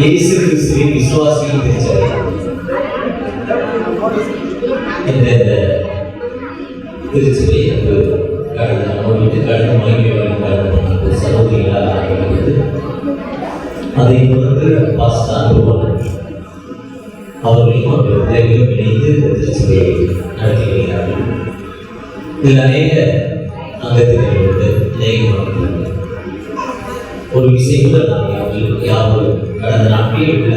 இயேசு கிறிஸ்துவின் விசுவாசிகள் திருச்சபை. இந்த திருச்சபை கடந்த மகிழ்ச்சி சகோதரிகளால் ஆரம்பித்தது. அதை தொடர்ந்து பாஸ்டர் அனுபவம் அவர்களையும் அவர்கள் பிள்ளைகளும் இணைந்து திருச்சபையை நடத்தி வருகிறார்கள். இதில் அநேக அங்கத்தினர் உண்டு, அநேக மக்கள். ஒரு விஷயம் கூட நாங்கள் யாரும் கடந்த நாட்களில் உள்ள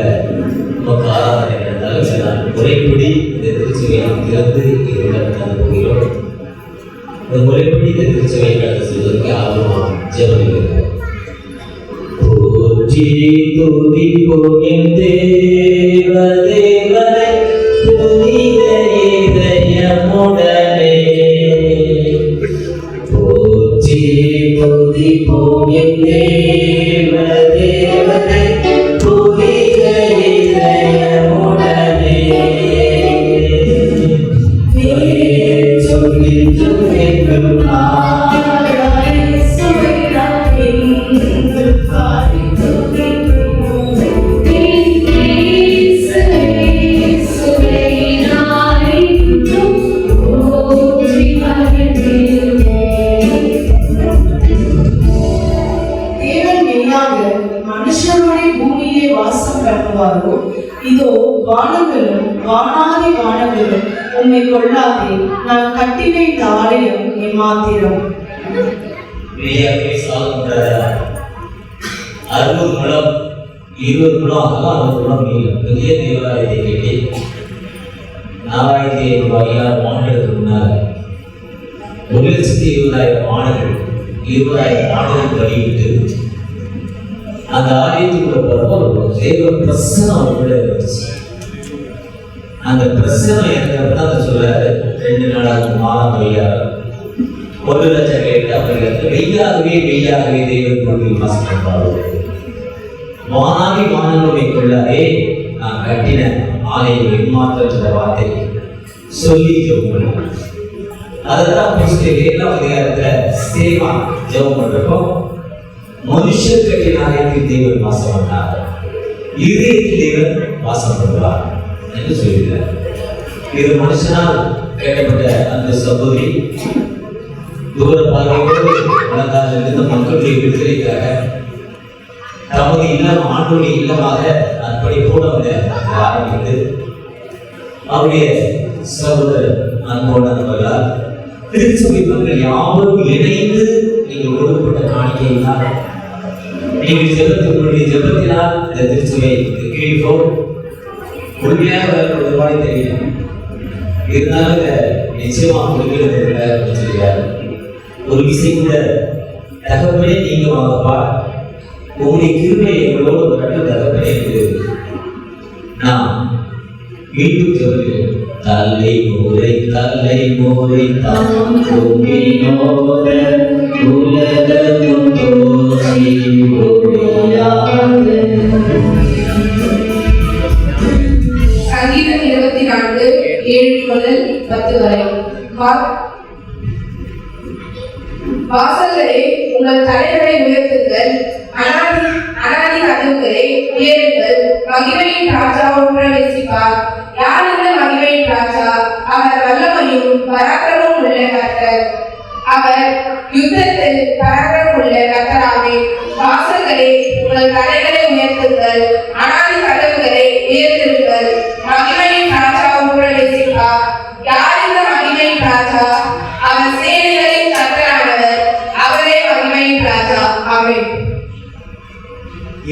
நமக்கு ஆராதனை நடந்தாலும் சில முறைப்படி இந்த திருச்சபையை நாம் திறந்து இவரிடம் கடந்து போகிறோம். இந்த முறைப்படி இந்த திருச்சபையை கடந்து செல்வதற்கு ஆர்வமாக ஜெபம் போற்றி துதிப்போம் என் தேவ தேவனை புனித இதயமுடனே. போற்றி துதிப்போம் என் தேவ தேவனை புனித இதயமுடனே. சொல்லி துதிக்கும் இதோ வானங்களும் வானாதி வானங்களும் உம்மை கொள்ளாதே, நான் கட்டின இந்த ஆலயம் எம்மாத்திரம். 60 முழம் 20 முழம் அகலம் 60 முழம் நீளம் பெரிய தேவாலயத்தை கட்டி 4500 வகையான ஆண்டுகளுக்கு முன்னால் 1,20,000 ஆண்டுகள் 20,000 ஆண்டுகள் வழிவிட்டு அந்த ஆலயத்துக்குள்ள போறப்போ தேவ பிரசனம் அவருக்குள்ள இருந்துச்சு. அந்த பிரசனம் எனக்கு அதை சொல்றாரு. 2 நாளாக மாதம் வழியாக 1 லட்சம் கேட்டு அப்படிங்கிறது மெய்யாகவே தேவன் கோவில் வாசிப்பாரு. வானாகி வானங்களை கொள்ளாதே, நான் கட்டின ஆலயம் எம்மாத்திர வார்த்தை சொல்லி ஜெபம். அதான் 7ஆம் அதிகாரத்துல சேவா ஜெபம் பண்றப்போ மனுஷர் கட்டின ஆலயத்தில் தேவன் வாசம் பண்ணார், இதயத்தில் தேவன் வாசம் பண்ணுவார் என்று சொல்கிறார். இது மனுஷனால் கட்டப்பட்ட அந்த சகோதரி தூர பார்வையோடு வளர்ந்தால் இருந்த மக்களுடைய விடுதலைக்காக தமது இல்லம் ஆண்டுடைய இல்லமாக அர்ப்பணிப்போடு அவங்க ஆரம்பித்து அவருடைய சகோதரர் அன்போனவர்களால் திருச்சபை மக்கள் யாவரும் இணைந்து நீங்கள் கொடுக்கப்பட்ட காணிக்கையினால் நீங்கள் ஜெபத்தினுடைய ஜெபத்தினால் இந்த திருச்சபை கீழ்ப்போம் உண்மையாக ஒருபாடு தெரியும். இருந்தாலும் நிச்சயமாக கொடுக்கிறது சொல்கிறார். ஒரு விஷயம் கூட தகப்பனே நீங்க வாங்கப்பா, உங்களுடைய கிருபை எங்களோடு ஒரு கட்டல் தகப்பனே இருக்குது. நான் மீண்டும் சொல்கிறேன். தலை முறை தாம் உலகம் சங்கீதம் 24 7 முதல் 10 வரை. வாசல்களே உங்கள் தலைகளை உயர்த்துங்கள், அனாதி கதவுகளே உயருங்கள், மகிமையின் ராஜாவும் பிரவேசிப்பார். யார் இந்த மகிமையின் ராஜா? அவர் வல்லமையும் பராக்கிரமும் உள்ள கர்த்தர். அவர் யுத்தத்தில் பராக்கிரமம் உள்ள கர்த்தராமே. வாசல்களே உங்கள் தலைகளை உயர்த்துங்கள், அனாதி கதவுகளை உயர்த்துங்கள், மகிமையின் ராஜாவும் பிரவேசிப்பார். யார் இந்த மகிமையின் ராஜா? அவர் சேனைகளின் கர்த்தரானவர், அவரே மகிமையின் ராஜா. ஆமென்.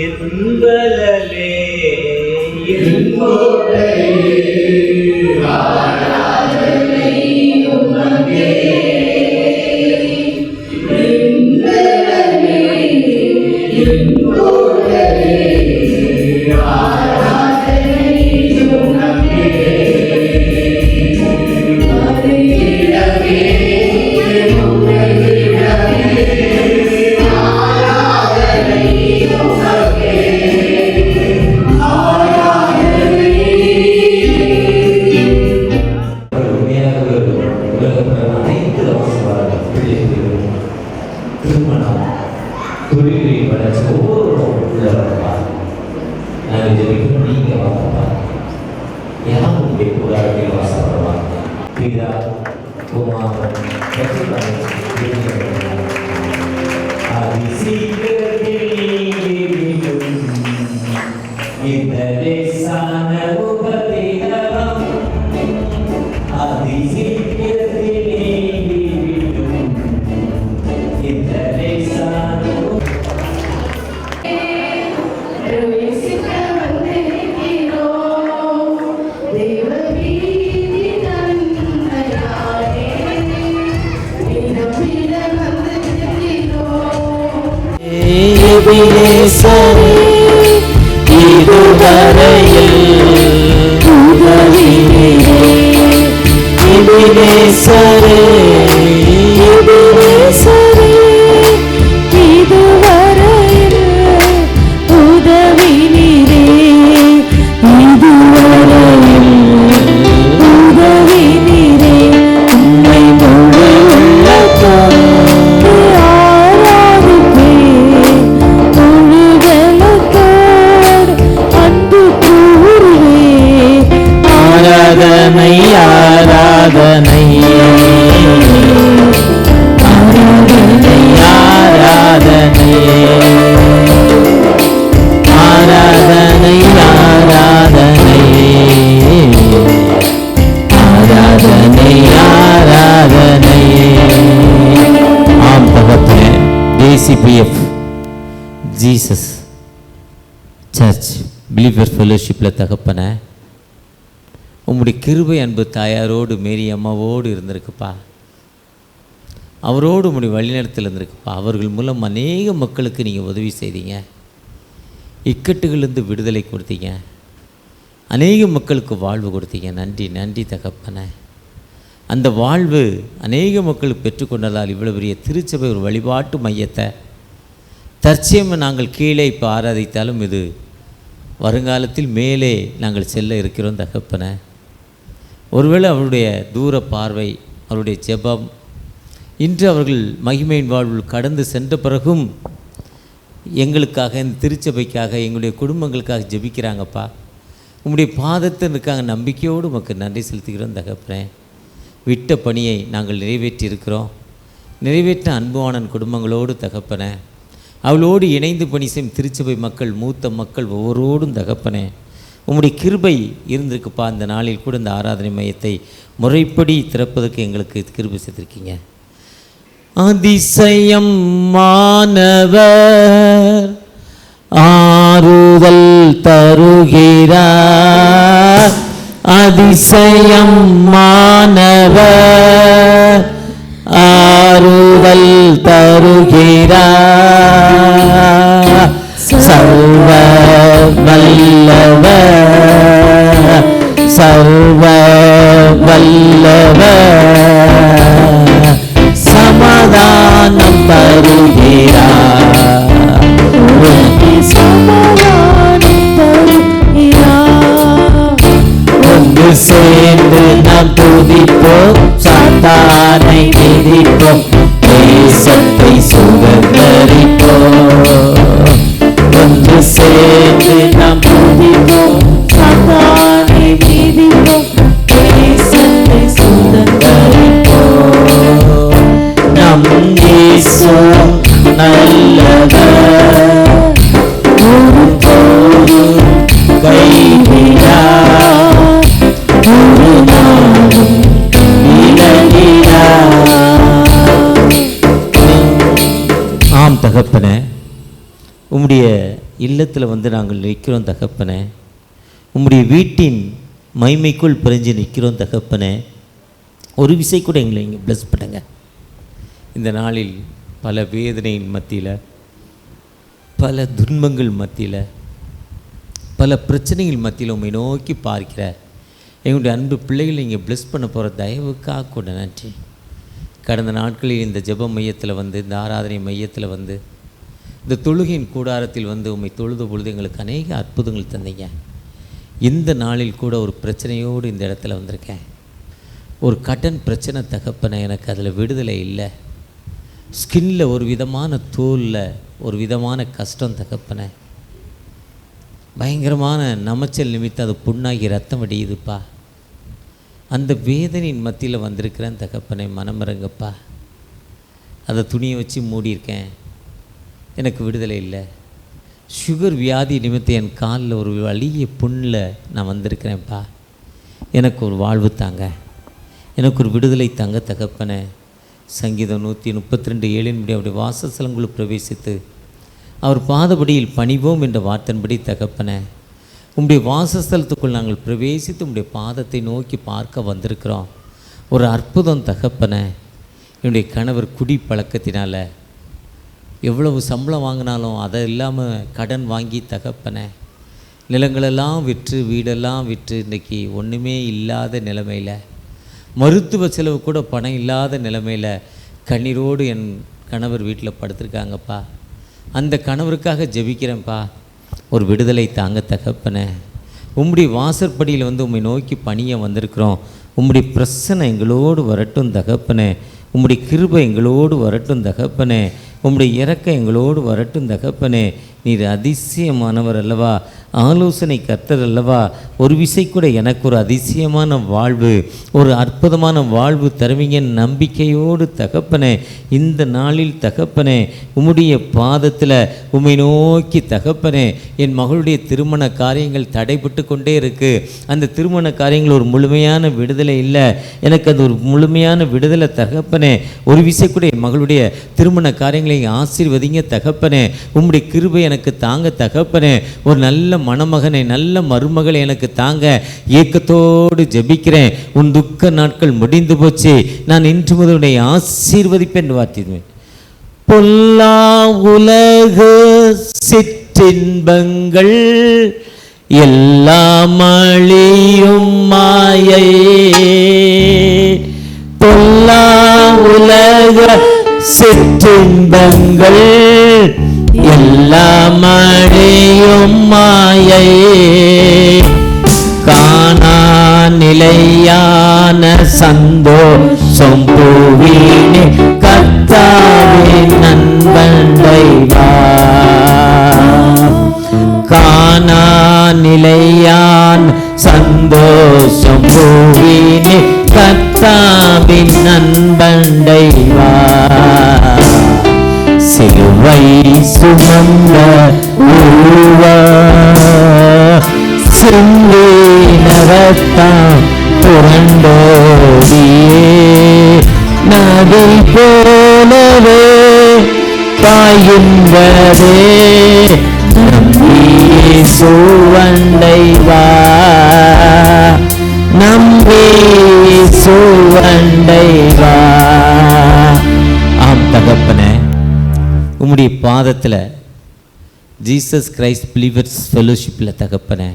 என்பதலே நாங்கள் ஜெபிக்கிறோம். நீங்கள் வாங்கப்பா. யார் உங்களுடைய கூடாரத்தில் வாசப்படுவாங்க? பிதா, குமாரன், அதி சீக்கிரத்தில் நீங்கிவிடும் இந்த லேசான உபத்திரவம், அதி சீக்கிரத்தில் நீங்கிவிடும் இந்த லேசான இதுவரையில் உதவினீரே, எபினேசரே, எபினேசரே, இதுவரையில் உதவினீரே, இதுவரையில் உதவினீரே, உம்மை முழு உள்ளத்தோடு ஆராதிப்பேன், முழு பலத்தோடு அன்பு கூறுவேன். ஆராதனை ஆராதனை ஆராதனை ஆராதனை ஆராதனை ஆராதனை ஆராதனை ஆராதனை. ஆம் தகப்பனே, ஜேசிபிஎஃப் ஜீசஸ் சர்ச் பிலீவர் ஃபெலோஷிப்பில் தகப்பனே, உம்முடைய கிருபை அன்பு தாயாரோடு மேரி அம்மாவோடு இருந்திருக்குப்பா. அவரோடு உம்முடைய வழிநடத்தில் இருந்திருக்குப்பா. அவர்கள் மூலம் அநேக மக்களுக்கு நீங்கள் உதவி செய்தீங்க. இக்கட்டுகளிலிருந்து விடுதலை கொடுத்தீங்க. அநேக மக்களுக்கு வாழ்வு கொடுத்தீங்க. நன்றி நன்றி தகப்பனே. அந்த வாழ்வு அநேக மக்களுக்கு பெற்றுக்கொண்டதால் இவ்வளோ பெரிய திருச்சபை ஒரு வழிபாட்டு மையத்தை தற்சயமாக நாங்கள் கீழே இப்போ ஆராதித்தாலும் இது வருங்காலத்தில் மேலே நாங்கள் செல்ல இருக்கிறோம் தகப்பனே. ஒருவேளை அவருடைய தூர பார்வை, அவருடைய ஜெபம் இன்று அவர்கள் மகிமையின் வாழ்வில் கடந்து சென்ற பிறகும் எங்களுக்காக, இந்த திருச்சபைக்காக, எங்களுடைய குடும்பங்களுக்காக ஜெபிக்கிறாங்கப்பா. உங்களுடைய பாதத்தில் இருக்காங்க. நம்பிக்கையோடு உமக்கு நன்றி செலுத்துகிறோம் தகப்பனே. விட்ட பணியை நாங்கள் நிறைவேற்றி இருக்கிறோம். நிறைவேற்ற அன்புவானன் குடும்பங்களோடு தகப்பனே, அவளோடு இணைந்து பணி செய்யும் திருச்சபை மக்கள், மூத்த மக்கள் ஒவ்வொருவரோடும் தகப்பனே, உம்முடைய கிருபை இருந்திருக்குப்பா. அந்த நாளில் கூட இந்த ஆராதனை மையத்தை முறைப்படி திறப்பதற்கு எங்களுக்கு கிருபை செய்திருக்கீங்க. அதிசயம் மாணவர் ஆறுதல் தருகிறார், அதிசயம் மாணவர் ஆறுதல் தருகிறார், சர்வ வல்லவர் சர்வ வல்லவர் சமாதானம் தருகிறார், சமாதானம் தருகிறார். ஒன்று சேர்ந்து நாம் துதிப்போம், சாத்தானை மிதிப்போம், தேசத்தை சுதந்தரிப்போம். ஒன்று சேர்ந்து நாம் துதிப்போம், சாத்தானை மிதிப்போம், தேசத்தை சுதந்தரிப்போம். நம் இயேசு நல்லவர், ஒருபோதும் கைவிடார், ஒரு நாளும் விலகிடார். ஆம் தகப்பனே, உம்முடைய இல்லத்தில் வந்து நாங்கள் நிற்கிறோம் தகப்பனே. உம்முடைய வீட்டின் மைமைக்குள் பிரிஞ்சு நிற்கிறோம் தகப்பனே. ஒரு விசை கூட எங்களை இங்கே ப்ளஸ் பண்ணுங்க. இந்த நாளில் பல வேதனையின் மத்தியில், பல துன்பங்கள் மத்தியில், பல பிரச்சனைகள் மத்தியில் உம்மை நோக்கி பார்க்கிற எங்களுடைய அன்பு பிள்ளைகளை இங்கே ப்ளஸ் பண்ண போகிற தயவுக்காக கூட நன்றி. கடந்த நாட்களில் இந்த ஜெப மையத்தில் வந்து, இந்த ஆராதனை மையத்தில் வந்து, இந்த தொழுகையின் கூடாரத்தில் வந்து உம்மை தொழுத பொழுது எங்களுக்கு அநேக அற்புதங்கள் தந்தீங்க. இந்த நாளில் கூட ஒரு பிரச்சனையோடு இந்த இடத்துல வந்திருக்கேன். ஒரு கடன் பிரச்சனை தகப்பனை, எனக்கு அதில் விடுதலை இல்லை. ஸ்கின்னில் ஒரு விதமான தோலில் ஒரு விதமான கஷ்டம் தகப்பனை. பயங்கரமான நமைச்சல் நிமித்தம் அது புண்ணாகி ரத்தம் வடியுதுப்பா. அந்த வேதனையின் மத்தியில் வந்திருக்கிறேன் தகப்பனை, மனமிறங்கப்பா. அதை துணியை வச்சு மூடியிருக்கேன், எனக்கு விடுதலை இல்லை. சுகர் வியாதி நிமித்தம் என் காலில் ஒரு வலிய புண்ணில் நான் வந்திருக்கிறேன்ப்பா. எனக்கு ஒரு வாழ்வு தாங்க, எனக்கு ஒரு விடுதலை தாங்க தகப்பனை. சங்கீதம் 132:7 அவருடைய வாசஸ்தலங்களுள் பிரவேசித்து அவர் பாதபடியில் பணிவோம் என்ற வார்த்தையின்படி தகப்பனை, உம்முடைய வாசஸ்தலத்துக்குள் நாங்கள் பிரவேசித்து உம்முடைய பாதத்தை நோக்கி பார்க்க வந்திருக்கிறோம். ஒரு அற்புதம் தகப்பனை. என்னுடைய கணவர் குடி பழக்கத்தினால் எவ்வளவு சம்பளம் வாங்கினாலும் அதை இல்லாமல் கடன் வாங்கி தகப்பனை, நிலங்களெல்லாம் விற்று வீடெல்லாம் விற்று இன்றைக்கி ஒன்றுமே இல்லாத நிலைமையில், மருத்துவ செலவு கூட பணம் இல்லாத நிலைமையில் கண்ணீரோடு என் கணவர் வீட்டில் படுத்திருக்காங்கப்பா. அந்த கணவருக்காக ஜெபிக்கிறேன்ப்பா, ஒரு விடுதலை தாங்க தகப்பனை. உம்முடைய வாசற்படியில் உம்மை நோக்கி பணிய வந்திருக்கிறோம். உம்முடைய பிரசனை எங்களோடு வரட்டும் தகப்பனை. உம்முடைய கிருபை எங்களோடு வரட்டும் தகப்பனே. உம்முடைய இரக்கம் எங்களோடு வரட்டும் தகப்பனே. நீர் அதிசயமானவர் அல்லவா, ஆலோசனை கர்த்தர் அல்லவா. ஒரு விசை கூட எனக்கு ஒரு அதிசயமான வாழ்வு, ஒரு அற்புதமான வாழ்வு தருவீங்க நம்பிக்கையோடு தகப்பனே. இந்த நாளில் தகப்பனே உம்முடைய பாதத்தில் உம்மை நோக்கி தகப்பனே, என் மகளுடைய திருமண காரியங்கள் தடைபட்டு கொண்டே இருக்குது. அந்த திருமண காரியங்கள் ஒரு முழுமையான விடுதலை இல்லை. எனக்கு அது ஒரு முழுமையான விடுதலை தகப்பனே. ஒரு விசை கூட என் மகளுடைய திருமண காரியங்களை ஆசீர்வதிங்க தகப்பனே. உம்முடைய கிருபை எனக்கு தாங்க தகப்பனே. ஒரு நல்ல மணமகனை, நல்ல மருமகளை எனக்கு தாங்க. ஏக்கத்தோடு ஜெபிக்கிறேன். உன் துக்க நாட்கள் முடிந்து போச்சு, நான் இன்று முதல் ஆசீர்வதிப்பேன் என்று வார்த்தையிடுவேன். பொல்லா உலக சிற்றின்பங்கள் எல்லாம் அழியும் மாயை. பொல்லா உலக சிற்றின்பங்கள் எல்லாம் அழியும் மாயை. காணா நிலையான சந்தோஷம் பூவினே கர்த்தாவின் நண்பண்டை வா. காணா நிலையான சந்தோஷம் பூவினே கர்த்தாவின் நண்பண்டை வா. சிலுவை சுமந்த சிந்தினரத்தாம் புரண்டோடியே நதி போலவே பாயும்பதே. நம்பியே சுவண்டை வா, நம்பியே சுவண்டை வா. ஆம் தகப்பனே, உம்முடைய பாதத்தில் ஜீசஸ் கிரைஸ்ட் பிலீவர்ஸ் ஃபெலோஷிப்பில் தகப்பனே,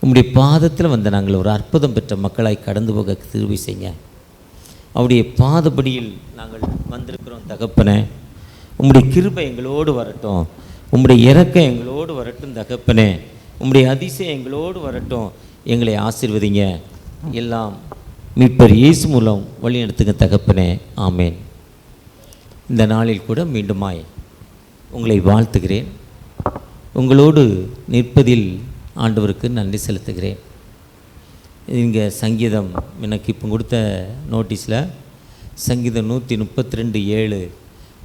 உம்முடைய பாதத்தில் வந்து நாங்கள் ஒரு அற்புதம் பெற்ற மக்களாய் கடந்து போக திருவி செய்ய. அவருடைய பாதப்படியில் நாங்கள் வந்திருக்கிறோம் தகப்பனே. உம்முடைய கிருபை எங்களோடு வரட்டும், உம்முடைய இரக்கம் எங்களோடு வரட்டும் தகப்பனே. உம்முடைய அதிசயம் எங்களோடு வரட்டும். எங்களை ஆசீர்வதிங்க. எல்லாம் மீட்பர் இயேசு மூலம் வழி நடத்துங்க தகப்பனே. ஆமேன். இந்த நாளில் கூட மீண்டுமாய் உங்களை வாழ்த்துகிறேன். உங்களோடு நிற்பதில் ஆண்டவருக்கு நன்றி செலுத்துகிறேன். இங்கே சங்கீதம் எனக்கு இப்போ கொடுத்த நோட்டீஸில் சங்கீதம் 132:7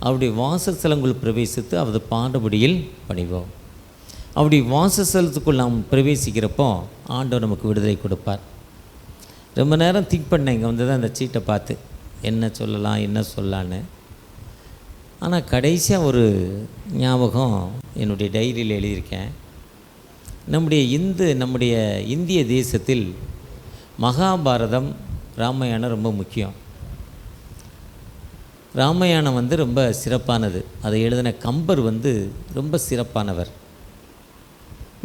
அவருடைய வாசஸ்தலங்களுள் பிரவேசித்து அவரது பாடபடியில் பணிவோம். அவருடைய வாசஸ்தலத்துக்குள் நாம் பிரவேசிக்கிறப்போ ஆண்டவர் நமக்கு விடுதலை கொடுப்பார். ரொம்ப நேரம் திங்க் பண்ணேன் இங்கே வந்து தான் அந்த சீட்டை பார்த்து என்ன சொல்லலாம் என்ன சொல்லலான்னு. ஆனால் கடைசியாக ஒரு ஞாபகம் என்னுடைய டைரியில் எழுதியிருக்கேன். நம்முடைய இந்திய தேசத்தில் மகாபாரதம் ராமாயணம் ரொம்ப முக்கியம். ராமாயணம் ரொம்ப சிறப்பானது. அதை எழுதின கம்பர் ரொம்ப சிறப்பானவர்.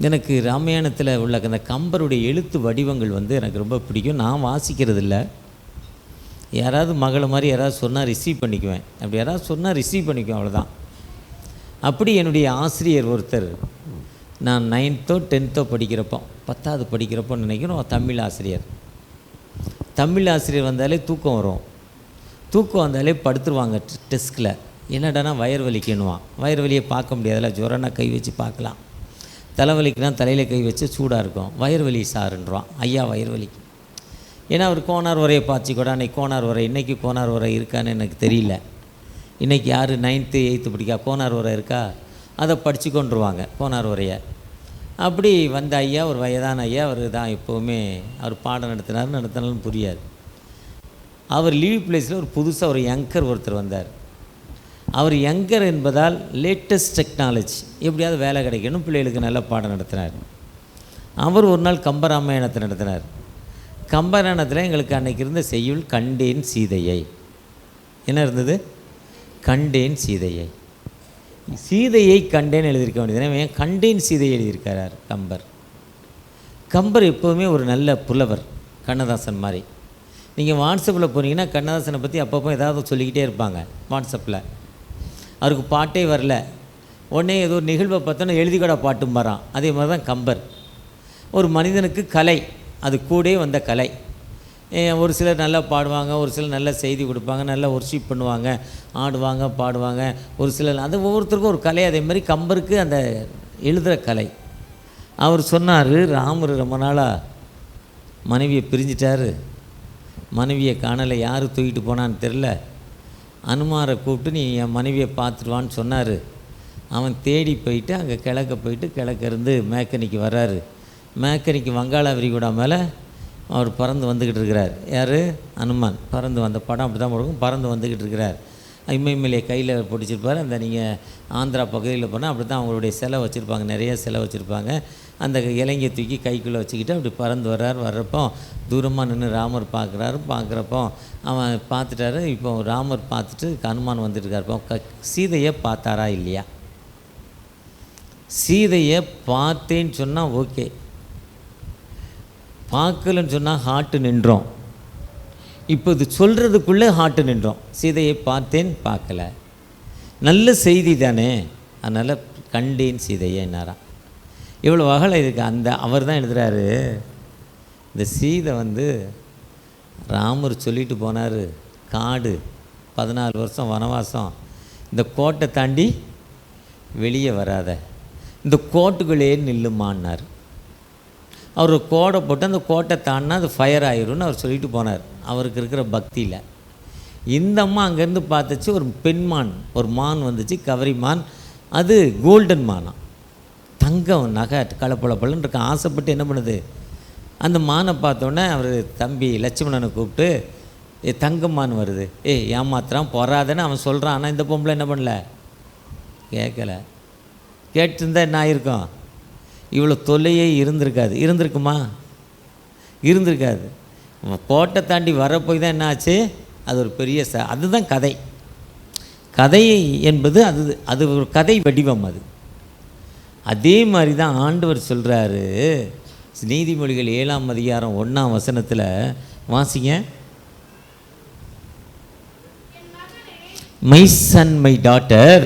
எனக்கு ராமாயணத்தில் உள்ள அந்த கம்பருடைய எழுத்து வடிவங்கள் எனக்கு ரொம்ப பிடிக்கும். நான் வாசிக்கிறது இல்லை. யாராவது மகளை மாதிரி யாராவது சொன்னால் ரிசீவ் பண்ணிக்குவேன். அப்படி யாராவது சொன்னால் ரிசீவ் பண்ணிக்குவேன், அவ்வளோதான். அப்படி என்னுடைய ஆசிரியர் ஒருத்தர், நான் 9th 10th படிக்கிறப்போ 10th படிக்கிறப்போ நினைக்கிறோம், தமிழ் ஆசிரியர். தமிழ் ஆசிரியர் வந்தாலே தூக்கம் வரும். தூக்கம் வந்தாலே படுத்துருவாங்க டெஸ்கில். என்னடானா வயிறு வலிக்கணுவான். வயிறு வலியை பார்க்க முடியாதுல்ல, ஜுரம்னா கை வச்சு பார்க்கலாம். தலைவலிக்குனா தலையில் கை வச்சு சூடாக இருக்கும். வயிறு வலி சாருன்றான் ஐயா, வயிறு வலிக்கு. ஏன்னா அவர் கோனார் உரையை பார்த்து கூட அன்றைக்கி கோனார் உரை, இன்றைக்கி கோனார் உரை இருக்கான்னு எனக்கு தெரியல. இன்றைக்கி யார் 9th 8th படிக்கா கோனார் உரை இருக்கா, அதை படித்து கொண்டுருவாங்க கோனார் உரையை. அப்படி வந்த ஐயா ஒரு வயதான ஐயா, அவர் தான் எப்போவுமே அவர் பாடம் நடத்தினாலும் புரியாது. அவர் லீவ் பிளேஸில் ஒரு புதுசாக ஒரு யங்கர் ஒருத்தர் வந்தார். அவர் யங்கர் என்பதால் லேட்டஸ்ட் டெக்னாலஜி எப்படியாவது வேலை கிடைக்கணும், பிள்ளைகளுக்கு நல்ல பாடம் நடத்தினார். அவர் ஒரு நாள் கம்பராமாயணத்தை நடத்தினார். கம்பராமாயணத்தில் எங்களுக்கு அன்றைக்கி இருந்த செய்யுள் கண்டேன் சீதையை. என்ன இருந்தது? கண்டேன் சீதையை. சீதையை கண்டேன் எழுதியிருக்க வேண்டியது, ஏன் கண்டேன் சீதையை எழுதியிருக்கிறார் கம்பர். கம்பர் எப்போவுமே ஒரு நல்ல புலவர், கண்ணதாசன் மாதிரி. நீங்கள் வாட்ஸ்அப்பில் போனீங்கன்னா கண்ணதாசனை பற்றி அப்பப்போ ஏதாவது சொல்லிக்கிட்டே இருப்பாங்க வாட்ஸ்அப்பில். அவருக்கு பாட்டே வரல, உடனே ஏதோ ஒரு நிகழ்வை பார்த்தோன்னா எழுதி கூட பாட்டும் வரான். அதே மாதிரி தான் கம்பர். ஒரு மனிதனுக்கு கலை, அது கூட வந்த கலை. ஒரு சிலர் நல்லா பாடுவாங்க, ஒரு சிலர் நல்ல செய்தி கொடுப்பாங்க, நல்லா ஒர்ஷிப் பண்ணுவாங்க, ஆடுவாங்க பாடுவாங்க. ஒரு சிலர் அது ஒவ்வொருத்தருக்கும் ஒரு கலை. அதே மாதிரி கம்பருக்கு அந்த எழுதுகிற கலை. அவர் சொன்னார், ராமர் ரொம்ப நாளாக மனைவியை பிரிஞ்சிட்டார், மனைவியை காணலை, யார் தூக்கிட்டு போனான்னு தெரில, அனுமாரை கூப்பிட்டு நீ என் மனைவியை பார்த்துடுவான்னு சொன்னார். அவன் தேடி போயிட்டு அங்கே கிழக்க போயிட்டு கிழக்கிருந்து மேக்கனிக்கு வர்றாரு. மேக்கனிக்கு வங்காள விரிகுடா மேலே அவர் பறந்து வந்துக்கிட்டு இருக்கிறார். யார்? அனுமான். பறந்து வந்த படம் அப்படி தான் கொடுக்கும், பறந்து வந்துக்கிட்டு இருக்கிறார். இமயமலையை கையில் பிடிச்சிருப்பார். அந்த நீங்கள் ஆந்திரா பகுதியில் போனால் அப்படி தான் அவங்களுடைய சிலை வச்சுருப்பாங்க, நிறைய சிலை வச்சுருப்பாங்க. அந்த இலங்கையை தூக்கி கைக்குள்ளே வச்சுக்கிட்டு அப்படி பறந்து வர்றப்போ தூரமாக நின்று ராமர் பார்க்குறப்போ அவன் பார்த்துட்டாரு. இப்போ ராமர் பார்த்துட்டு அனுமான் வந்துட்டுருக்காருப்போ சீதையை பார்த்தாரா இல்லையா? சீதையை பார்த்தேன்னு சொன்னால் ஓகே, பார்க்கலன்னு சொன்னால் ஹார்ட்டு நின்றோம். இப்போ இது சொல்கிறதுக்குள்ளே ஹார்ட்டு நின்றோம். சீதையை பார்த்தேன், பார்க்கல, நல்ல செய்தி தானே, அதனால் கண்டேன் சீதையை என்னாராம். இவ்வளோ வகலை இதுக்கு. அந்த அவர் தான் எழுதுகிறாரு, இந்த சீதை ராமர் சொல்லிட்டு போனார், காடு 14 வருஷம் வனவாசம், இந்த கோட்டை தாண்டி வெளியே வராத, இந்த கோட்டுக்குள்ளே நில்லுமான்னார். அவர் கோடை போட்டு அந்த கோட்டை தாண்டினா அது ஃபயர் ஆயிரும்னு அவர் சொல்லிட்டு போனார், அவருக்கு இருக்கிற பக்தியில். இந்த அம்மா அங்கேருந்து பார்த்துச்சு, ஒரு பெண்மான், ஒரு மான் வந்துச்சு, கவரி மான். அது கோல்டன் மானாம், தங்கம் நகை கலப்பலப்பலன்னு இருக்க. ஆசைப்பட்டு என்ன பண்ணுது, அந்த மானை பார்த்தோன்னே அவர் தம்பி லட்சுமணனை கூப்பிட்டு, தங்கம்மான் வருது, ஏமாத்துறான் பொறாதன்னு அவன் சொல்கிறான். ஆனால் இந்த பொம்பளை என்ன பண்ணல, கேட்கலை. கேட்டிருந்தா என்ன ஆயிருக்கும், இவ்வளோ தொல்லையே இருந்திருக்குமா? இருந்திருக்காது. கோட்டை தாண்டி வரப்போய் தான் என்ன ஆச்சு, அது ஒரு பெரிய அதுதான் கதை. கதை என்பது அது ஒரு கதை வடிவம். அது அதே மாதிரி தான் ஆண்டவர் சொல்கிறாரு. நீதிமொழிகள் 7ஆம் அதிகாரம் 1ஆம் வசனத்தில் வாசிங்க. மை சன் மை டாட்டர்,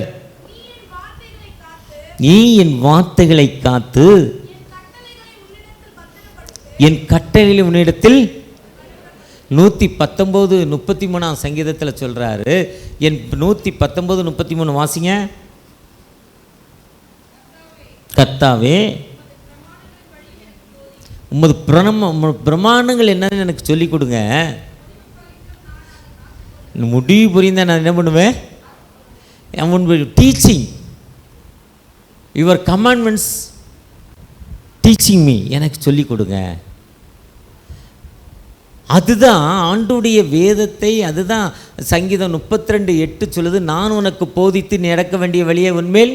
நீ என் வார்த்தைகளை காத்து என் கட்டளைகளை உன்னிடத்தில் 119:33 சங்கீதத்தில் சொல்கிறாரு. என் 119:33 வாசிங்க. கர்த்தாவே உமது பிரமாணங்கள் என்னன்னு எனக்கு சொல்லிக் கொடுங்க. முடிவு புரிந்தா நான் என்ன பண்ணுவேன், teaching your commandments teaching me, எனக்கு சொல்லிக் கொடுங்க. அதுதான் ஆண்டுடைய வேதத்தை. அதுதான் சங்கீதம் 32:8 சொல்லுது, நான் உனக்கு போதித்து நீ நடக்க வேண்டிய வழியை உன்மேல்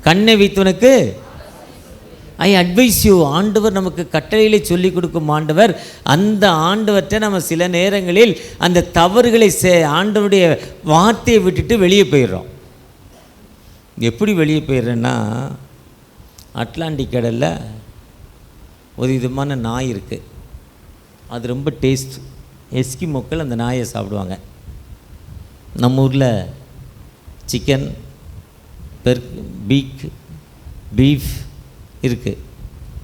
கண்ணை வைத்து உனக்கு ஐ அட்வைஸ் யூ. ஆண்டவர் நமக்கு கட்டளைகளை சொல்லிக் கொடுக்கும் ஆண்டவர். அந்த ஆண்டவர்கிட்ட நம்ம சில நேரங்களில் அந்த தவறுகளை ஆண்டவருடைய வார்த்தையை விட்டுட்டு வெளியே போயிடுறோம். எப்படி வெளியே போயிடுறேன்னா, அட்லாண்டிக் கடலில் ஒரு விதமான நாய் இருக்குது, அது ரொம்ப டேஸ்ட். எஸ்கிமோக்கள் அந்த நாயை சாப்பிடுவாங்க. நம்ம ஊரில் சிக்கன், பீஃப் இருக்குது,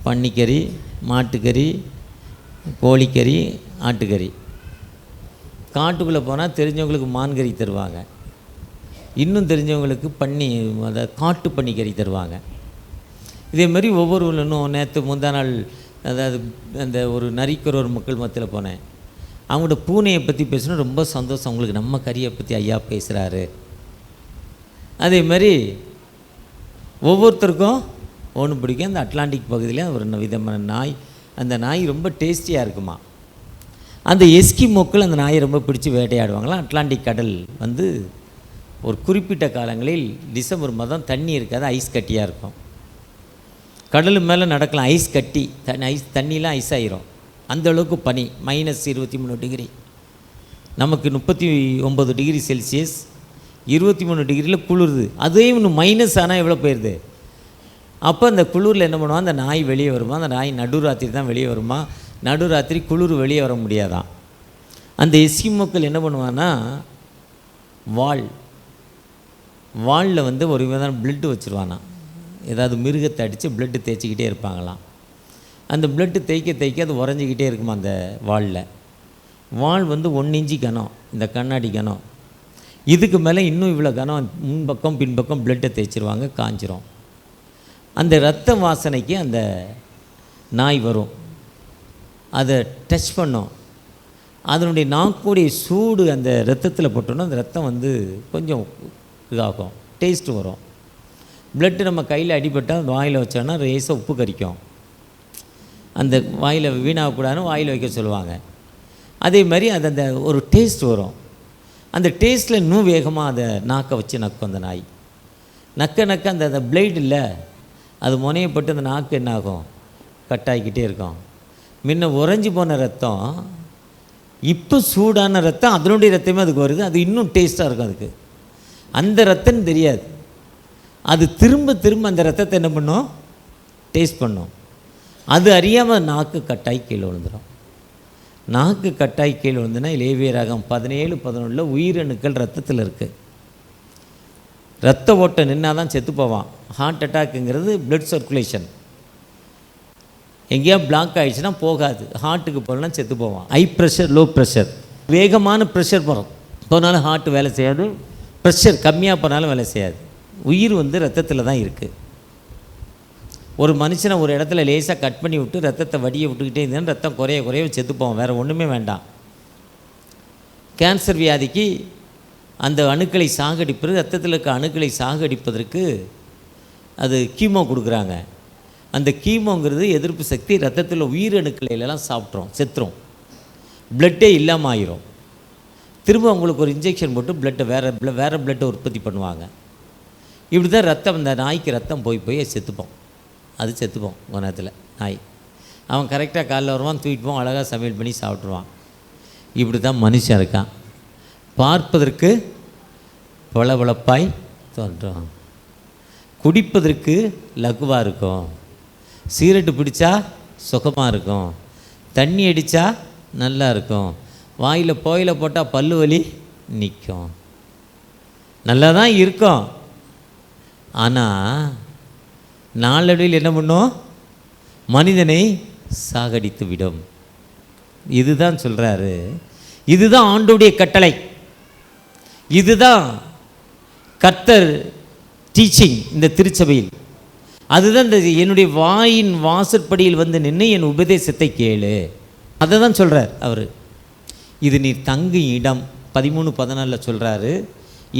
பன்னிக்கறி, மாட்டுக்கறி, கோழிக்கறி, ஆட்டுக்கறி. காட்டுக்குள்ளே போனால் தெரிஞ்சவங்களுக்கு மான்கறி தருவாங்க, இன்னும் தெரிஞ்சவங்களுக்கு அதை காட்டு பன்னிக்கறி தருவாங்க. இதே மாதிரி ஒவ்வொருவரும் நேற்று முந்தா நாள் அதாவது அந்த ஒரு நரிக்கிறோர் மக்கள் மத்தியில் போனேன். அவங்களோட பூனையை பற்றி பேசணும், ரொம்ப சந்தோஷம். அவங்களுக்கு நம்ம கறியை பற்றி ஐயா பேசுகிறாரு. அதே மாதிரி ஒவ்வொருத்தருக்கும் ஒன்று பிடிக்கும். அந்த அட்லாண்டிக் பகுதியில் ஒரு விதமான நாய், அந்த நாய் ரொம்ப டேஸ்டியாக இருக்குமா. அந்த எஸ்கிமோக்கள் அந்த நாயை ரொம்ப பிடிச்சி வேட்டையாடுவாங்களாம். அட்லாண்டிக் கடல் வந்து ஒரு குறிப்பிட்ட காலங்களில் டிசம்பர் மாதம் தண்ணி இருக்காது, ஐஸ் கட்டியாக இருக்கும். கடல் மேலே நடக்கலாம், ஐஸ் கட்டி தண்ணியெலாம் ஐஸ் ஆயிரும். அந்தளவுக்கு பனி, -23 டிகிரி. நமக்கு 39 டிகிரி செல்சியஸ், 23 டிகிரியில் குளிருது. அதே இன்னும் மைனஸ் ஆனால் எவ்வளோ போயிடுது. அப்போ அந்த குளிரில் என்ன பண்ணுவான், அந்த நாய் வெளியே வருமா. அந்த நாய் நடுராத்திரி தான் வெளியே வருமா. நடுராத்திரி குளிர் வெளியே வர முடியாதான். அந்த எஸ்கிமோக்கள் என்ன பண்ணுவான்னா, வாலில் வந்து ஒரு விதமான பிளட்டு வச்சுருவானா. ஏதாவது மிருகத்தை அடித்து பிளட்டு தேய்ச்சிக்கிட்டே இருப்பாங்களாம். அந்த பிளட்டு தேய்க்க அது உறைஞ்சிக்கிட்டே இருக்குமா அந்த வால் வந்து 1 இன்ச்சு கனம், இந்த கண்ணாடி கனம். இதுக்கு மேலே இன்னும் இவ்வளோ கனம் முன்பக்கம் பின்பக்கம் பிளட்டை தேய்ச்சிருவாங்க, காஞ்சிரும். அந்த இரத்த வாசனைக்கு அந்த நாய் வரும், அதை டச் பண்ணும். அதனுடைய நாக்குடைய சூடு அந்த ரத்தத்தில் போட்டோன்னா அந்த ரத்தம் வந்து கொஞ்சம் இதாகும், டேஸ்ட்டு வரும். பிளட்டு நம்ம கையில் அடிபட்டால் அந்த வாயில் வச்சோன்னா ரேஸாக உப்பு கரிக்கும். அந்த வாயில் வீணாகக்கூடாதுன்னு வாயில் வைக்க சொல்லுவாங்க. அதே மாதிரி அது அந்த ஒரு டேஸ்ட் வரும். அந்த டேஸ்ட்டில் இன்னும் வேகமாக அதை நாக்கை வச்சு நக்கும். அந்த நாய் நக்க அந்த பிளேடு இல்லை, அது முனையப்பட்டு அந்த நாக்கு என்ன ஆகும், கட்டாகிக்கிட்டே இருக்கும். முன்ன உறைஞ்சி போன ரத்தம் இப்போ சூடான ரத்தம், அதனுடைய ரத்தமே அதுக்கு வருது. அது இன்னும் டேஸ்ட்டாக இருக்கும். அதுக்கு அந்த ரத்தம்னு தெரியாது. அது திரும்ப அந்த ரத்தத்தை என்ன பண்ணும், டேஸ்ட் பண்ணும். அது அறியாமல் நாக்கு கட்டாய் கீழே விழுந்துடும். நாக்கு கட்டாய் கீழே விழுந்துன்னா லேவியராகம் 17-11 உயிரணுக்கள் ரத்தத்தில் இருக்குது. ரத்த ஓட்டம் நின்னா தான் செத்து போவான். ஹார்ட் அட்டாக்குங்கிறது பிளட் சர்க்குலேஷன். எங்கேயா பிளாக் ஆகிடுச்சுன்னா போகாது, ஹார்ட்டுக்கு போகலாம் செத்து போவான். ஹை ப்ரெஷர், லோ ப்ரெஷர், வேகமான ப்ரெஷர் போனாலும் ஹார்ட் வேலை செய்யாது, ப்ரெஷர் கம்மியாக போனாலும் வேலை செய்யாது. உயிர் வந்து ரத்தத்தில் தான் இருக்குது. ஒரு மனுஷனை ஒரு இடத்துல லேசாக கட் பண்ணி விட்டு ரத்தத்தை வடியை விட்டுக்கிட்டே இருந்தால் ரத்தம் குறைய செத்து போவோம், வேறு ஒன்றுமே வேண்டாம். கேன்சர் வியாதிக்கு அந்த அணுக்களை சாகடிப்பது, ரத்தத்தில் இருக்க அணுக்களை சாகடிப்பதற்கு அது கீமோ கொடுக்குறாங்க. அந்த கீமோங்கிறது எதிர்ப்பு சக்தி ரத்தத்தில் உயிரணுக்களெல்லாம் சாப்பிட்றோம், செத்துரும், பிளட்டே இல்லாமல் ஆயிரும். திரும்ப அவங்களுக்கு ஒரு இன்ஜெக்ஷன் போட்டு பிளட்டை வேறு பிளட்டை உற்பத்தி பண்ணுவாங்க. இப்படி தான் ரத்தம், அந்த நாய்க்கு ரத்தம் போய் செத்துப்போம். அது செத்துப்போம் ஒரு நேரத்தில் நாய். அவன் கரெக்டாக காலைல வருவான், தூக்கிட்டு அழகாக சமையல் பண்ணி சாப்பிட்ருவான். இப்படி தான் மனுஷன் இருக்கான். பார்ப்பதற்கு பளபளப்பாய் தோன்றும், குடிப்பதற்கு லகுவாக இருக்கும், சிகரெட்டு பிடிச்சா சுகமாக இருக்கும், தண்ணி அடித்தா நல்லா இருக்கும், வாயில் புகையில போட்டால் பல்லு வலி நிற்கும், நல்லா தான் இருக்கும். ஆனால் நாளடைவில் என்ன பண்ணும், மனிதனை சாகடித்து விடும். இதுதான் சொல்கிறாரு. இதுதான் ஆண்டவருடைய கட்டளை, இதுதான் கர்த்தர் டீச்சிங் இந்த திருச்சபையில். அதுதான் இந்த என்னுடைய வாயின் வாசற்படியில் வந்து நின்று என் உபதேசத்தை கேளு, அதை தான் சொல்கிறார் அவர். இது நீ தங்கும் இடம் 13-14 சொல்கிறாரு.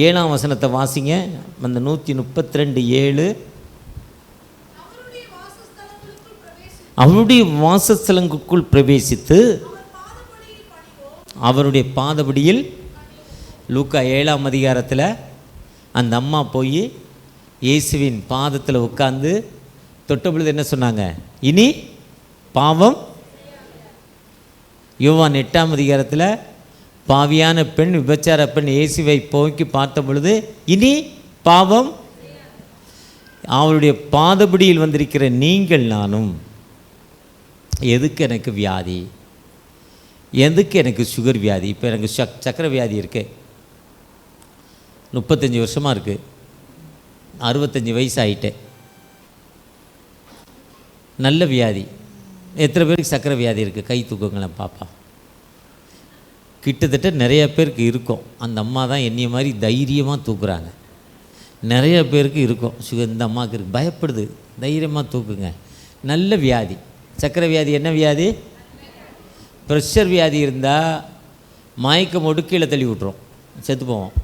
7ஆம் வசனத்தை வாசிங்க. அந்த 132:7 அவருடைய வாசஸ்தலங்களுக்குள் பிரவேசித்து அவருடைய பாதபடியில். லூக்கா 7ஆம் அதிகாரத்தில் அந்த அம்மா போய் இயேசுவின் பாதத்தில் உட்கார்ந்து தொட்ட பொழுது என்ன சொன்னாங்க, இனி பாவம். யோவான் 8ஆம் அதிகாரத்தில் பாவியான பெண், விபச்சார பெண் இயேசுவை போக்கி பார்த்த பொழுது இனி பாவம். அவருடைய பாதபடியில் வந்திருக்கிற நீங்கள் நானும், எதுக்கு எனக்கு வியாதி, எதுக்கு எனக்கு சுகர் வியாதி. இப்போ எனக்கு சக்கரை வியாதி இருக்குது, 35 வருஷமாக இருக்குது, 65 வயசு ஆகிட்டேன். நல்ல வியாதி. எத்தனை பேருக்கு சக்கரை வியாதி இருக்குது, கை தூக்குங்களேன் பாப்பா. கிட்டத்தட்ட நிறைய பேருக்கு இருக்கும். அந்த அம்மா தான் என்னைய மாதிரி தைரியமாக தூக்குறாங்க. நிறைய பேருக்கு இருக்கும் சுகர். இந்த அம்மாவுக்கு இருக்குது, பயப்படுது. தைரியமாக தூக்குங்க. நல்ல வியாதி. சர்க்கரை வியாதி என்ன வியாதி? ப்ரெஷர் வியாதி இருந்தால் மயக்கம் போட்டு கீழே தள்ளி விட்டுரும், செத்து போவோம்.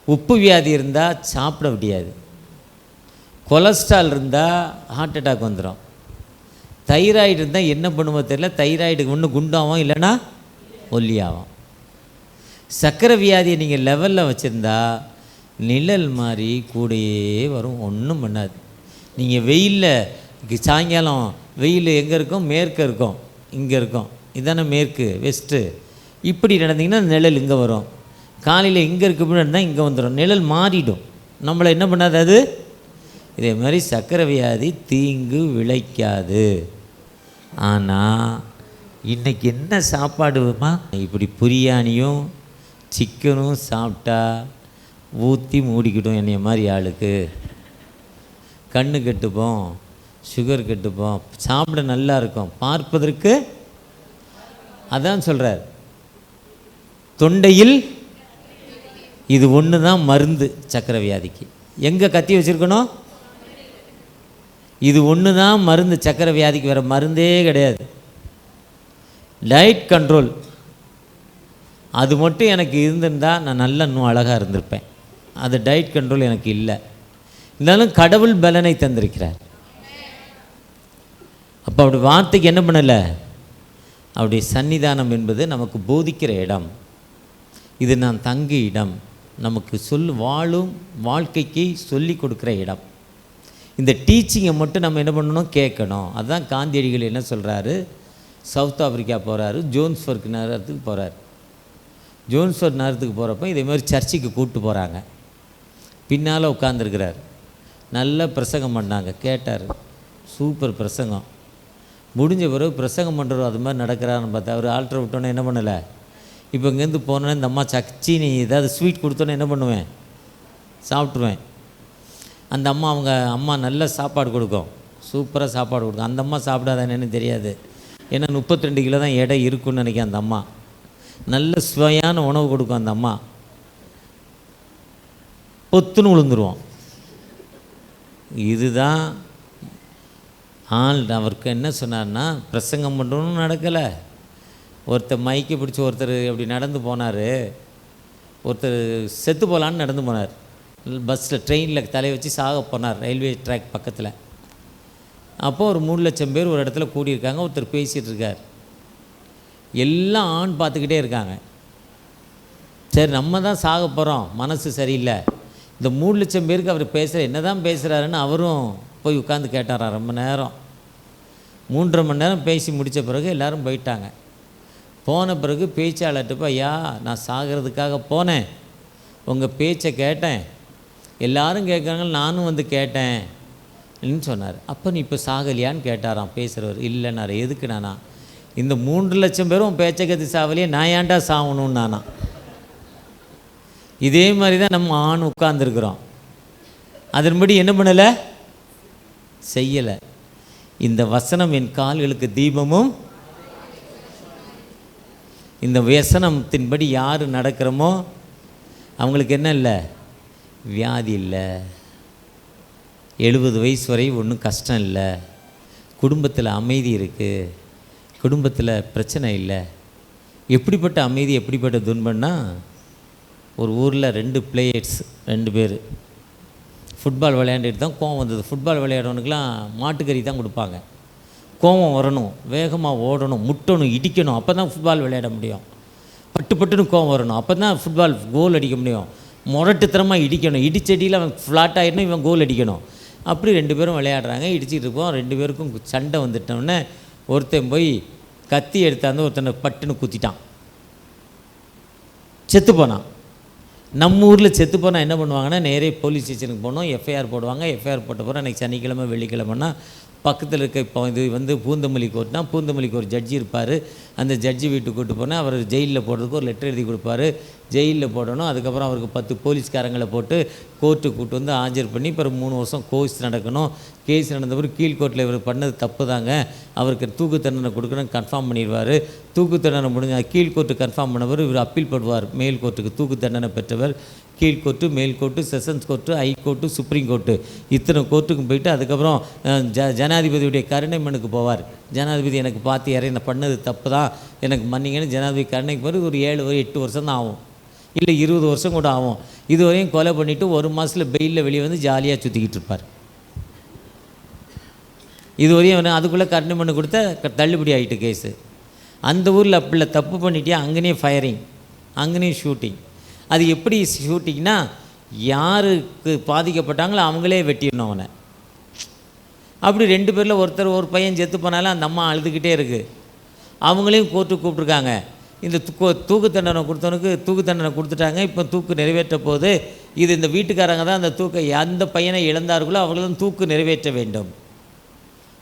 உப்பு வியாதி இருந்தால் சாப்பிட முடியாது. கொலஸ்ட்ரால் இருந்தால் ஹார்ட் அட்டாக் வந்துடும். தைராய்டு இருந்தால் என்ன பண்ணுவோம் தெரியல, தைராய்டுக்கு ஒன்று குண்டாகும், இல்லைன்னா ஒல்லியாகும். சர்க்கரை வியாதியை நீங்கள் லெவலில் வச்சுருந்தா நிழல் மாதிரி கூடயே வரும், ஒன்றும் பண்ணாது. நீங்கள் வெயிலில் சாயங்காலம் வெயில் எங்கே இருக்கும்? மேற்கு இருக்கும், இங்கே இருக்கும். இதானே மேற்கு, வெஸ்ட்டு. இப்படி நடந்தீங்கன்னா நிழல் இங்கே வரும். காலையில் இங்கே இருக்க இருந்தால் இங்கே வந்துடும், நிழல் மாறிடும், நம்மளை என்ன பண்ணாது அது. இதே மாதிரி சர்க்கரை வியாதி தீங்கு விளைக்காது. ஆனால் இன்றைக்கி என்ன சாப்பாடுமா? இப்படி பிரியாணியும் சிக்கனும் சாப்பிட்டா ஊற்றி மூடிக்கிட்டோம். என்னைய மாதிரி ஆளுக்கு கண்ணு கெட்டுப்போம், சுகர் கெட்டுப்போம். சாப்பிட நல்லா இருக்கும், பார்ப்பதற்கு. அதான் சொல்கிறார், தொண்டையில் இது ஒன்று தான் மருந்து சர்க்கரை வியாதிக்கு. எங்கே கத்தி வச்சுருக்கணும்? இது ஒன்று தான் மருந்து சர்க்கரை வியாதிக்கு, வேறு மருந்தே கிடையாது. டயட் கண்ட்ரோல் அது மட்டும் எனக்கு இருந்திருந்தால் நான் நல்லா இன்னும் அழகாக இருந்திருப்பேன். அது டயட் கண்ட்ரோல் எனக்கு இல்லை. இருந்தாலும் கடவுள் பலனை தந்திருக்கிறார். அப்போ அப்படி வார்த்தைக்கு என்ன பண்ணலை, அவருடைய சன்னிதானம் என்பது நமக்கு போதிக்கிற இடம். இது நான் தங்கு இடம், நமக்கு வாழும் வாழ்க்கைக்கு சொல்லி கொடுக்குற இடம். இந்த டீச்சிங்கை மட்டும் நம்ம என்ன பண்ணணும், கேட்கணும். அதுதான் காந்தியடிகள் என்ன சொல்கிறாரு, சவுத் ஆப்பிரிக்கா போகிறாரு, ஜோன்ஸ்பர்க் நகரத்துக்கு போகிறார். ஜோன்ஸ்பர்க் நகரத்துக்கு போகிறப்ப இதே மாதிரி சர்ச்சுக்கு கூப்பிட்டு போகிறாங்க. பின்னால் உட்காந்துருக்கிறார். நல்ல பிரசங்கம் பண்ணாங்க, கேட்டார். சூப்பர் பிரசங்கம். முடிஞ்ச பிறகு பிரசங்கம் பண்ணுறோம் அது மாதிரி நடக்கிறான்னு பார்த்தா அவர் ஆல்ட்ரை விட்டோன்னே என்ன பண்ணலை. இப்போ இங்கேருந்து போனோன்னே இந்த அம்மா சீனி ஏதாவது ஸ்வீட் கொடுத்தோன்னே என்ன பண்ணுவேன், சாப்பிட்ருவேன். அந்த அம்மா அவங்க அம்மா நல்ல சாப்பாடு கொடுக்கும், சூப்பராக சாப்பாடு கொடுக்கும். அந்த அம்மா சாப்பிடாத என்னன்னு தெரியாது, ஏன்னா 32 கிலோ தான் எடை இருக்குன்னு நினைக்கிறேன். அந்த அம்மா நல்ல சுவையான உணவு கொடுக்கும். அந்த அம்மா பொத்துன்னு விழுந்துருவோம். இதுதான் அவருக்கு என்ன சொன்னார்னா, பிரசங்கம் பண்ணுறோன்னு நடக்கலை. ஒருத்தர் மைக்கை பிடிச்சி ஒருத்தர் அப்படி நடந்து போனார். ஒருத்தர் செத்து போகலான்னு நடந்து போனார். பஸ்ஸில் ட்ரெயினில் தலையை வச்சு சாக போனார், ரயில்வே ட்ராக் பக்கத்தில். அப்போது ஒரு 3 லட்சம் பேர் ஒரு இடத்துல கூடியிருக்காங்க. ஒருத்தர் பேசிகிட்டு இருக்கார். எல்லாம் ஆண் பார்த்துக்கிட்டே இருக்காங்க. சரி நம்ம தான் சாக போகிறோம், மனசு சரியில்லை. இந்த 3 லட்சம் பேருக்கு அவர் பேசுகிற என்ன தான் பேசுகிறாருன்னு அவரும் போய் உட்காந்து கேட்டாராம். ரொம்ப நேரம் 3.5 மணி நேரம் பேசி முடித்த பிறகு எல்லோரும் போயிட்டாங்க. போன பிறகு பேச்சாளர்கிட்ட போய், ஐயா நான் சாகிறதுக்காக போனேன், உங்கள் பேச்சை கேட்டேன், எல்லாரும் கேட்குறாங்க, நானும் வந்து கேட்டேன்னு சொன்னார். அப்போ நீ இப்போ சாகலையான்னு கேட்டாராம் பேசுகிறவர். இல்லைன்னாரு. எதுக்கு நானா, இந்த 3 லட்சம் பேரும் பேச்சை கற்று சாவலையே, நான் ஏன்டா சாகணும்னு நானா. இதே மாதிரி தான் நம்ம ஆண் உட்கார்ந்துருக்குறோம். அதன்படி என்ன பண்ணலை, செய்யலை. இந்த வசனம் என் கால்களுக்கு தீபமும், இந்த வசனத்தின்படி யார் நடக்கிறோமோ அவங்களுக்கு என்ன இல்லை, வியாதி இல்லை, 70 வயசு வரை ஒன்றும் கஷ்டம் இல்லை, குடும்பத்தில் அமைதி இருக்குது, குடும்பத்தில் பிரச்சனை இல்லை. எப்படிப்பட்ட அமைதி, எப்படிப்பட்ட துன்பம்னா, ஒரு ஊரில் 2 பிளேயர்ஸ் 2 பேர் ஃபுட்பால் விளையாண்டுட்டு தான் கோவம் வந்தது. ஃபுட்பால் விளையாடுறவனுக்கெலாம் மாட்டுக்கறி தான் கொடுப்பாங்க. கோவம் வரணும், வேகமாக ஓடணும், முட்டணும், இடிக்கணும், அப்போ தான் ஃபுட்பால் விளையாட முடியும். பட்டுன்னு கோவம் வரணும், அப்போ தான் ஃபுட்பால் கோல் அடிக்க முடியும். முரட்டுத்தனமாக இடிக்கணும், இடிச்சடியில் அவன் ஃப்ளாட் ஆகிடணும், இவன் கோல் அடிக்கணும். அப்படி 2 பேரும் விளையாடுறாங்க, இடிச்சிட்டு இருப்போம். 2 பேருக்கும் சண்டை வந்துட்டோன்னே ஒருத்தன் போய் கத்தி எடுத்தாந்து ஒருத்தனை பட்டுன்னு குத்திட்டான், செத்து போனான். நம்ம ஊரில் செத்து போனால் என்ன பண்ணுவாங்கன்னா, நேரே போலீஸ் ஸ்டேஷனுக்கு போனோம், எஃப்ஐஆர் போடுவாங்க. எஃப்ஐஆர் போட்ட பிறகு அன்றைக்கி சனிக்கிழமை வெள்ளிக்கிழமைனா பக்கத்தில் இருக்க, இப்போ இது வந்து பூந்தமல்லி கோர்ட்னா பூந்தமல்லிக்கு ஒரு ஜட்ஜி இருப்பார். அந்த ஜட்ஜி வீட்டுக்கு கூப்பிட்டு போனால் அவர் ஜெயிலில் போடுறதுக்கு ஒரு லெட்டர் எழுதி கொடுப்பாரு, ஜெயிலில் போடணும். அதுக்கப்புறம் அவருக்கு 10 போலீஸ்காரங்களை போட்டு கோர்ட்டுக்கு கூப்பிட்டு வந்து ஆஜர் பண்ணி பிறகு 3 வருஷம் கேஸ் நடக்கணும். கேஸ் நடந்த பிறகு கீழ்கோர்ட்டில் இவர் பண்ணது தப்பு தாங்க, அவருக்கு தூக்கு தண்டனை கொடுக்கணும் கன்ஃபார்ம் பண்ணிடுவார். தூக்கு தண்டனை முடிஞ்ச கீழ்கோர்ட்டு கன்ஃபார்ம் பண்ணவர் இவர் அப்பீல் பண்ணுவார் மேல் கோர்ட்டுக்கு. தூக்கு தண்டனை பெற்றவர் கீழ் கோர்ட்டு, மேல் court, sessions court, high court, supreme court, இத்தனை கோர்ட்டுக்கும் போயிட்டு அதுக்கப்புறம் ஜனாதிபதியுடைய கருணை மனுக்கு போவார். ஜனாதிபதி எனக்கு பார்த்து யாரையும் நான் பண்ணது தப்பு தான், எனக்கு மன்னிங்கன்னு ஜனாதிபதி கருணைக்கு போகிறது ஒரு 7-8 வருஷம் தான் ஆகும், இல்லை 20 வருஷம் கூட ஆகும். இதுவரையும் கொலை பண்ணிவிட்டு 1 மாதத்தில் பெயிலில் வெளியே வந்து ஜாலியாக சுற்றிக்கிட்டு இருப்பார். இதுவரையும் அதுக்குள்ளே கருணை மனு கொடுத்த தள்ளுபடி ஆகிட்டு கேஸு. அந்த ஊரில் அப்படில தப்பு பண்ணிட்டியா அங்கேயே ஃபயரிங், அங்கேயும் ஷூட்டிங். அது எப்படி ஷூட்டிங்னா, யாருக்கு பாதிக்கப்பட்டாங்களோ அவங்களே வெட்டிடணும் அவனை. அப்படி 2 பேரில் ஒரு பையன் செத்து போனாலும் அந்த அம்மா அழுதுகிட்டே இருக்குது. அவங்களையும் கோர்ட்டுக்கு கூப்பிட்ருக்காங்க. இந்த தூக்கு தண்டனை கொடுத்தவனுக்கு தூக்கு தண்டனை கொடுத்துட்டாங்க, இப்போ தூக்கு நிறைவேற்ற போது இது இந்த வீட்டுக்காரங்க தான் அந்த பையனை இழந்தார்களோ அவர்களும் தூக்கு நிறைவேற்ற வேண்டும்.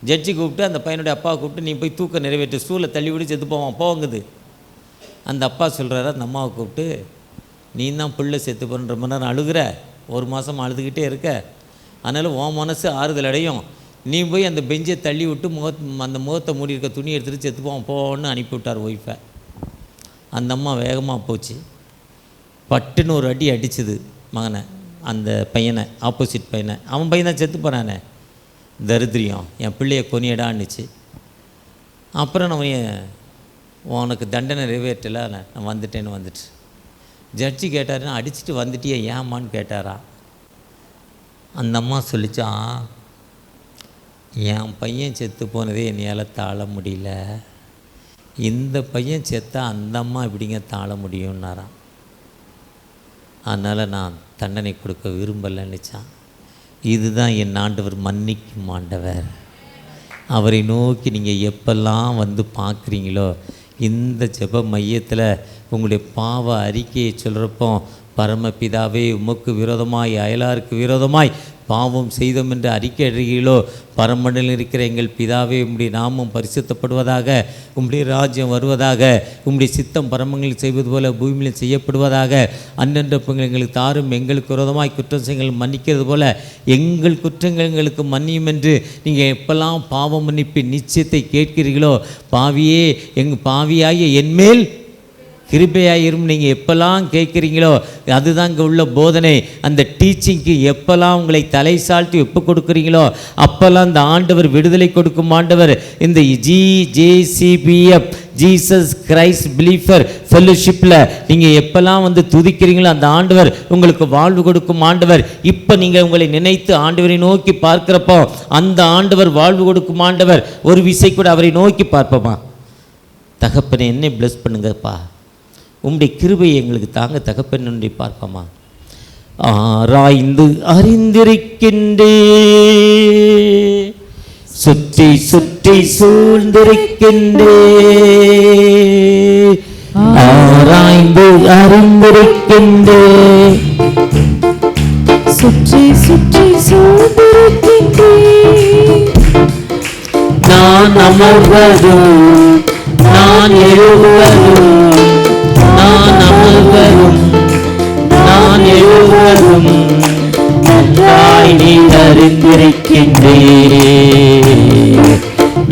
ஜட்ஜி கூப்பிட்டு அந்த பையனுடைய அப்பாவை கூப்பிட்டு, நீ போய் தூக்க நிறைவேற்ற, ஸ்டூலை தள்ளி விட்டு செத்து போவான் போங்குது. அந்த அப்பா சொல்கிறாரு அந்த அம்மாவை கூப்பிட்டு, நீ தான் பிள்ளை செத்து போன்ற ரொம்ப நேரம் அழுகிற, 1 மாதம் அழுதுகிட்டே இருக்க, அதனால் உன் மனசு ஆறுதல் அடையும், நீ போய் அந்த பெஞ்சை தள்ளி விட்டு அந்த முகத்தை மூடி இருக்க துணி எடுத்துகிட்டு செத்து போன்னு அனுப்பிவிட்டார் ஒய்ஃபை. அந்த அம்மா வேகமாக போச்சு, பட்டுன்னு ஒரு அடி அடிச்சுது மகனை, அந்த பையனை, ஆப்போசிட் பையனை. அவன் பையன் தான் செத்து போனானே, தரித்திரியம், என் பிள்ளையை கொனியடான்னுச்சு. அப்புறம் நம்ம உனக்கு தண்டனை நிறைவேற்றலை, நான் வந்துட்டு ஜட்ஜி கேட்டாருன்னா, அடிச்சுட்டு வந்துட்டியே ஏமான்னு கேட்டாரா. அந்த அம்மா சொல்லிச்சான், என் பையன் செத்து போனதே என்னையால் தாழ முடியல, இந்த பையன் செத்தா அந்த அம்மா எப்படிங்க தாழ முடியும்னாரான். அதனால் நான் தண்டனை கொடுக்க விரும்பலைன்னுச்சான். இதுதான் என் ஆண்டவர் மன்னிக்கும் ஆண்டவர். அவரை நோக்கி நீங்கள் எப்பெல்லாம் வந்து பார்க்குறீங்களோ, இந்த ஜெப மையத்தில் உங்களுடைய பாவ அறிக்கையை சொல்கிறப்போ, பரமபிதாவே உமக்கு விரோதமாய் அயலாருக்கு விரோதமாய் பாவம் செய்தோம் என்று அறிக்கை அழுகிறீர்களோ, பரமண்டலில் இருக்கிற எங்கள் பிதாவே உம்முடைய நாமம் பரிசுத்தப்படுவதாக, உம்முடைய ராஜ்யம் வருவதாக, உம்முடைய சித்தம் பரமங்களில் செய்வது போல பூமியில் செய்யப்படுவதாக, அன்றென்ற எங்களுக்கு தாரும், எங்களுக்கு விரோதமாய் குற்றம் செய்கள் மன்னிக்கிறது போல எங்கள் குற்றங்கள் எங்களுக்கு மன்னியும் என்று நீங்கள் எப்பெல்லாம் பாவம் மன்னிப்பு நிச்சயத்தை கேட்கிறீர்களோ, பாவியாகிய என்மேல் கிருபையாயிரும் நீங்கள் எப்பெல்லாம் கேட்குறீங்களோ, அதுதான் இங்கே உள்ள போதனை. அந்த டீச்சிங்க்கு எப்பெல்லாம் உங்களை தலை சாழ்த்தி ஒப்பு கொடுக்குறீங்களோ, அப்போல்லாம் இந்த ஆண்டவர் விடுதலை கொடுக்கும் ஆண்டவர். இந்த JCBF ஜீசஸ் கிரைஸ்ட் பிலீஃபர் ஃபெல்லோஷிப்பில் நீங்கள் எப்பெல்லாம் வந்து துதிக்கிறீங்களோ, அந்த ஆண்டவர் உங்களுக்கு வாழ்வு கொடுக்கும் ஆண்டவர். இப்போ நீங்கள் உங்களை நினைத்து ஆண்டவரை நோக்கி பார்க்குறப்போ, அந்த ஆண்டவர் வாழ்வு கொடுக்கும் ஆண்டவர். ஒரு விசை கூட அவரை நோக்கி பார்ப்போமா? தகப்பனை என்னை பிளஸ் பண்ணுங்கப்பா, உம்முடைய கிருபையை எங்களுக்கு தாங்க தகப்பன் நன்றி பார்ப்போமா? ஆராய்ந்து அறிந்திருக்கின்றே, சுற்றி சுற்றி சூழ்ந்திருக்கின்றே, ஆராய்ந்து அறிந்திருக்கின்றே, சுற்றி சுற்றி சூழ்ந்திருக்கின்றே, நான் அமர்வதும் நான் எழுவதும், நான் அமர்வதும் நான் எழுவதும் நன்றாய் நீ அறிந்திருக்கின்றே,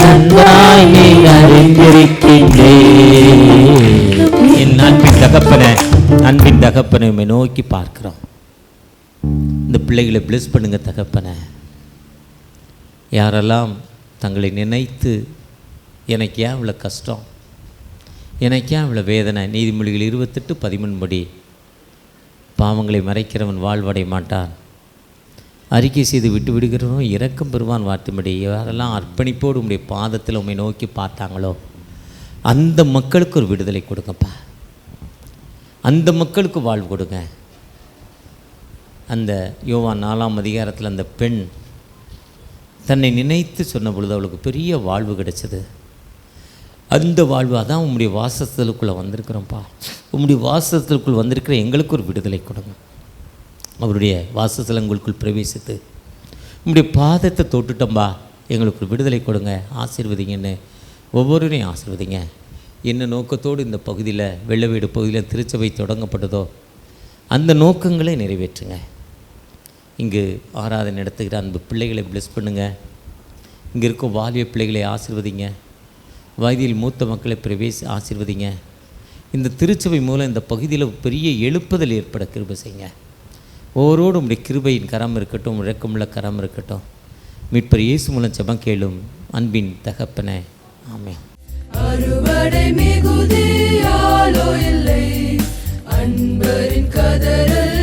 நன்றாய் நீ அறிந்திருக்கின்றே. என் அன்பின் தகப்பனை உம்மை நோக்கி பார்க்கிறோம். இந்த பிள்ளைகளை பிளஸ் பண்ணுங்க தகப்பனை. யாரெல்லாம் தங்களை நினைத்து எனக்கு ஏன் இவ்வளோ கஷ்டம், எனக்கு ஏன் இவ்வளோ வேதனை, நீதிமொழிகள் 28:13 படி பாவங்களை மறைக்கிறவன் வாழ்வடைய மாட்டான், அறிக்கை செய்து விட்டு விடுகிறவன் இரக்கம் பெறுவான் வார்த்தைப்படி. யாரெல்லாம் அர்ப்பணிப்போடு உம்முடைய பாதத்தில் உம்மை நோக்கி பார்த்தாங்களோ, அந்த மக்களுக்கு ஒரு விடுதலை கொடுங்கப்பா, அந்த மக்களுக்கு வாழ்வு கொடுங்க. அந்த யோவான் 4ஆம் அதிகாரத்தில் அந்த பெண் தன்னை நினைத்து சொன்ன பொழுது அவளுக்கு பெரிய வாழ்வு கிடைச்சது. அந்த வாழ்வு அதான் உம்முடைய வாசஸ்தலுக்குள்ளே வந்திருக்கிறோம்ப்பா. உம்முடைய வாசஸ்தலுக்குள் வந்திருக்கிற எங்களுக்கு ஒரு விடுதலை கொடுங்க. அவருடைய வாசஸ்தலங்களுக்குள் பிரவேசித்து உம்முடைய பாதத்தை தொட்டுட்டோம்பா, எங்களுக்கு ஒரு விடுதலை கொடுங்க, ஆசீர்வதிங்கன்னு ஒவ்வொருவரையும் ஆசீர்வதிங்க. என்ன நோக்கத்தோடு இந்த பகுதியில் வெள்ளவீடு பகுதியில் திருச்சபை தொடங்கப்பட்டதோ அந்த நோக்கங்களை நிறைவேற்றுங்க. இங்கு ஆராதனை நடத்துகிற அன்பு பிள்ளைகளை பிளஸ் பண்ணுங்கள். இங்கே இருக்கும் வாலிய பிள்ளைகளை ஆசீர்வதிங்க. வயதில் மூத்த மக்களை ஆசீர்வதிங்க. இந்த திருச்சபை மூலம் இந்த பகுதியில் பெரிய எழுப்புதல் ஏற்பட கிருபை செய்யுங்க. ஒவ்வொருவரோடும் உடைய கிருபையின் கரம் இருக்கட்டும், இரக்கமுள்ள கரம் இருக்கட்டும். மீட்பர் இயேசு மூலம் ஜெபம் கேளும் அன்பின் தகப்பனே, ஆமென். அறுவடை மிகுதியாலோ இல்லை, அன்பரின் கதறல்